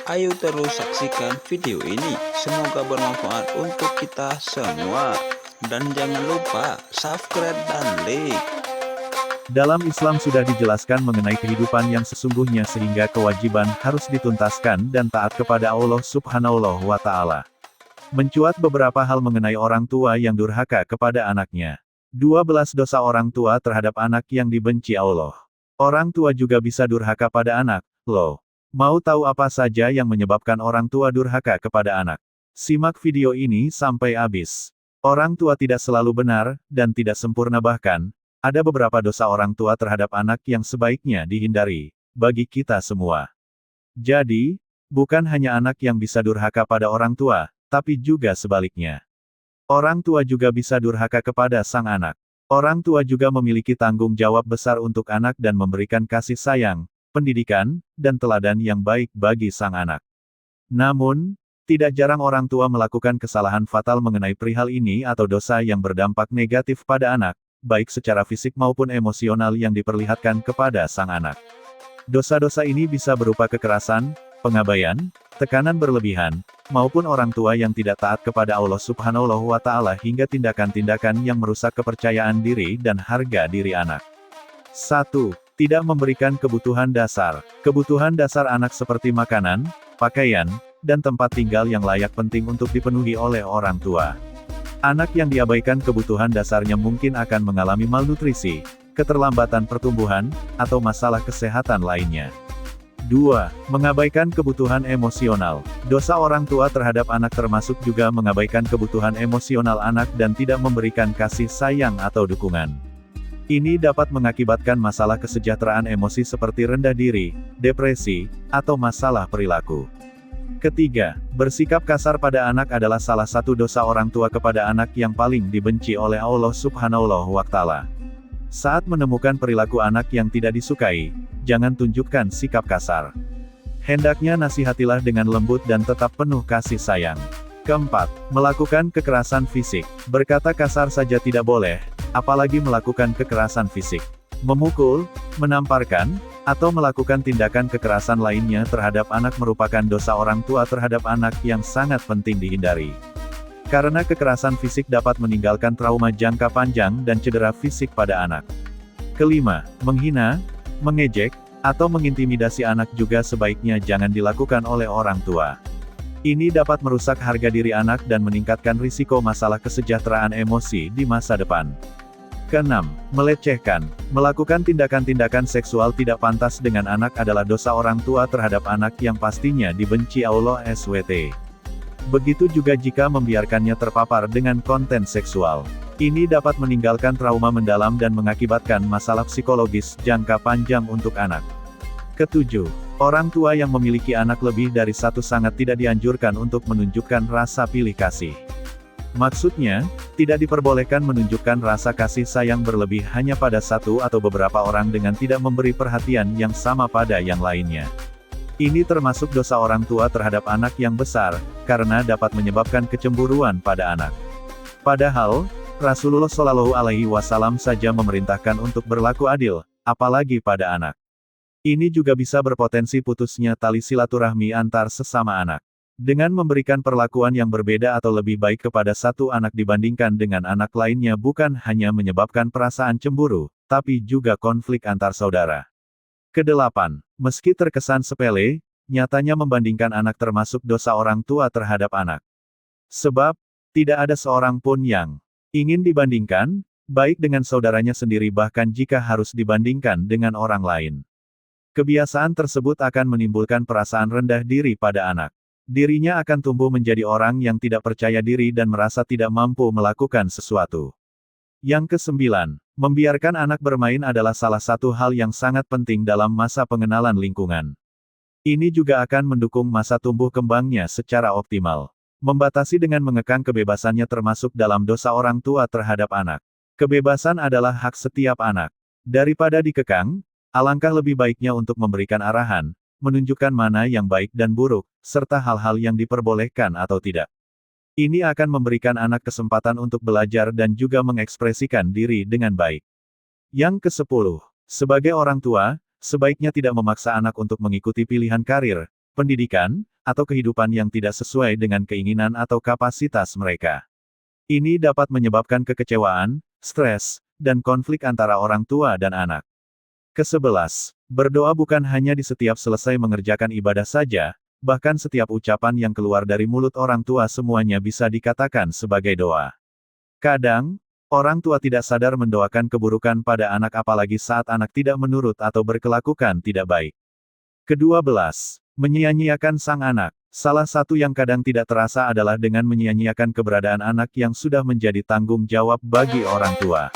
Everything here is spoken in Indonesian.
Ayo terus saksikan video ini, semoga bermanfaat untuk kita semua. Dan jangan lupa subscribe dan like. Dalam Islam sudah dijelaskan mengenai kehidupan yang sesungguhnya sehingga kewajiban harus dituntaskan dan taat kepada Allah Subhanahu wa Ta'ala. Mencuat beberapa hal mengenai orang tua yang durhaka kepada anaknya. 12 dosa orang tua terhadap anak yang dibenci Allah. Orang tua juga bisa durhaka pada anak, loh. Mau tahu apa saja yang menyebabkan orang tua durhaka kepada anak? Simak video ini sampai habis. Orang tua tidak selalu benar, dan tidak sempurna bahkan, ada beberapa dosa orang tua terhadap anak yang sebaiknya dihindari, bagi kita semua. Jadi, bukan hanya anak yang bisa durhaka pada orang tua, tapi juga sebaliknya. Orang tua juga bisa durhaka kepada sang anak. Orang tua juga memiliki tanggung jawab besar untuk anak dan memberikan kasih sayang, pendidikan, dan teladan yang baik bagi sang anak. Namun, tidak jarang orang tua melakukan kesalahan fatal mengenai perihal ini atau dosa yang berdampak negatif pada anak, baik secara fisik maupun emosional yang diperlihatkan kepada sang anak. Dosa-dosa ini bisa berupa kekerasan, pengabaian, tekanan berlebihan, maupun orang tua yang tidak taat kepada Allah Subhanahu wa Ta'ala hingga tindakan-tindakan yang merusak kepercayaan diri dan harga diri anak. 1. Tidak memberikan kebutuhan dasar. Kebutuhan dasar anak seperti makanan, pakaian, dan tempat tinggal yang layak penting untuk dipenuhi oleh orang tua. Anak yang diabaikan kebutuhan dasarnya mungkin akan mengalami malnutrisi, keterlambatan pertumbuhan, atau masalah kesehatan lainnya. 2. Mengabaikan kebutuhan emosional. Dosa orang tua terhadap anak termasuk juga mengabaikan kebutuhan emosional anak dan tidak memberikan kasih sayang atau dukungan. Ini dapat mengakibatkan masalah kesejahteraan emosi seperti rendah diri, depresi, atau masalah perilaku. Ketiga, bersikap kasar pada anak adalah salah satu dosa orang tua kepada anak yang paling dibenci oleh Allah Subhanahu wa Ta'ala. Saat menemukan perilaku anak yang tidak disukai, jangan tunjukkan sikap kasar. Hendaknya nasihatilah dengan lembut dan tetap penuh kasih sayang. Keempat, melakukan kekerasan fisik. Berkata kasar saja tidak boleh, apalagi melakukan kekerasan fisik. Memukul, menamparkan, atau melakukan tindakan kekerasan lainnya terhadap anak merupakan dosa orang tua terhadap anak yang sangat penting dihindari. Karena kekerasan fisik dapat meninggalkan trauma jangka panjang dan cedera fisik pada anak. Kelima, menghina, mengejek, atau mengintimidasi anak juga sebaiknya jangan dilakukan oleh orang tua. Ini dapat merusak harga diri anak dan meningkatkan risiko masalah kesejahteraan emosi di masa depan. Keenam, melecehkan. Melakukan tindakan-tindakan seksual tidak pantas dengan anak adalah dosa orang tua terhadap anak yang pastinya dibenci Allah SWT. Begitu juga jika membiarkannya terpapar dengan konten seksual. Ini dapat meninggalkan trauma mendalam dan mengakibatkan masalah psikologis jangka panjang untuk anak. Ketujuh, orang tua yang memiliki anak lebih dari satu sangat tidak dianjurkan untuk menunjukkan rasa pilih kasih. Maksudnya, tidak diperbolehkan menunjukkan rasa kasih sayang berlebih hanya pada satu atau beberapa orang dengan tidak memberi perhatian yang sama pada yang lainnya. Ini termasuk dosa orang tua terhadap anak yang besar, karena dapat menyebabkan kecemburuan pada anak. Padahal, Rasulullah Shallallahu Alaihi Wasallam saja memerintahkan untuk berlaku adil, apalagi pada anak. Ini juga bisa berpotensi putusnya tali silaturahmi antar sesama anak. Dengan memberikan perlakuan yang berbeda atau lebih baik kepada satu anak dibandingkan dengan anak lainnya bukan hanya menyebabkan perasaan cemburu, tapi juga konflik antar saudara. Kedelapan, meski terkesan sepele, nyatanya membandingkan anak termasuk dosa orang tua terhadap anak. Sebab, tidak ada seorang pun yang ingin dibandingkan, baik dengan saudaranya sendiri bahkan jika harus dibandingkan dengan orang lain. Kebiasaan tersebut akan menimbulkan perasaan rendah diri pada anak. Dirinya akan tumbuh menjadi orang yang tidak percaya diri dan merasa tidak mampu melakukan sesuatu. Yang kesembilan, membiarkan anak bermain adalah salah satu hal yang sangat penting dalam masa pengenalan lingkungan. Ini juga akan mendukung masa tumbuh kembangnya secara optimal. Membatasi dengan mengekang kebebasannya termasuk dalam dosa orang tua terhadap anak. Kebebasan adalah hak setiap anak. Daripada dikekang, alangkah lebih baiknya untuk memberikan arahan, menunjukkan mana yang baik dan buruk, serta hal-hal yang diperbolehkan atau tidak. Ini akan memberikan anak kesempatan untuk belajar dan juga mengekspresikan diri dengan baik. Yang ke-10, sebagai orang tua, sebaiknya tidak memaksa anak untuk mengikuti pilihan karir, pendidikan, atau kehidupan yang tidak sesuai dengan keinginan atau kapasitas mereka. Ini dapat menyebabkan kekecewaan, stres, dan konflik antara orang tua dan anak. Ke-11. Berdoa bukan hanya di setiap selesai mengerjakan ibadah saja, bahkan setiap ucapan yang keluar dari mulut orang tua semuanya bisa dikatakan sebagai doa. Kadang, orang tua tidak sadar mendoakan keburukan pada anak apalagi saat anak tidak menurut atau berkelakuan tidak baik. Ke-12. Menyia-nyiakan sang anak. Salah satu yang kadang tidak terasa adalah dengan menyia-nyiakan keberadaan anak yang sudah menjadi tanggung jawab bagi orang tua.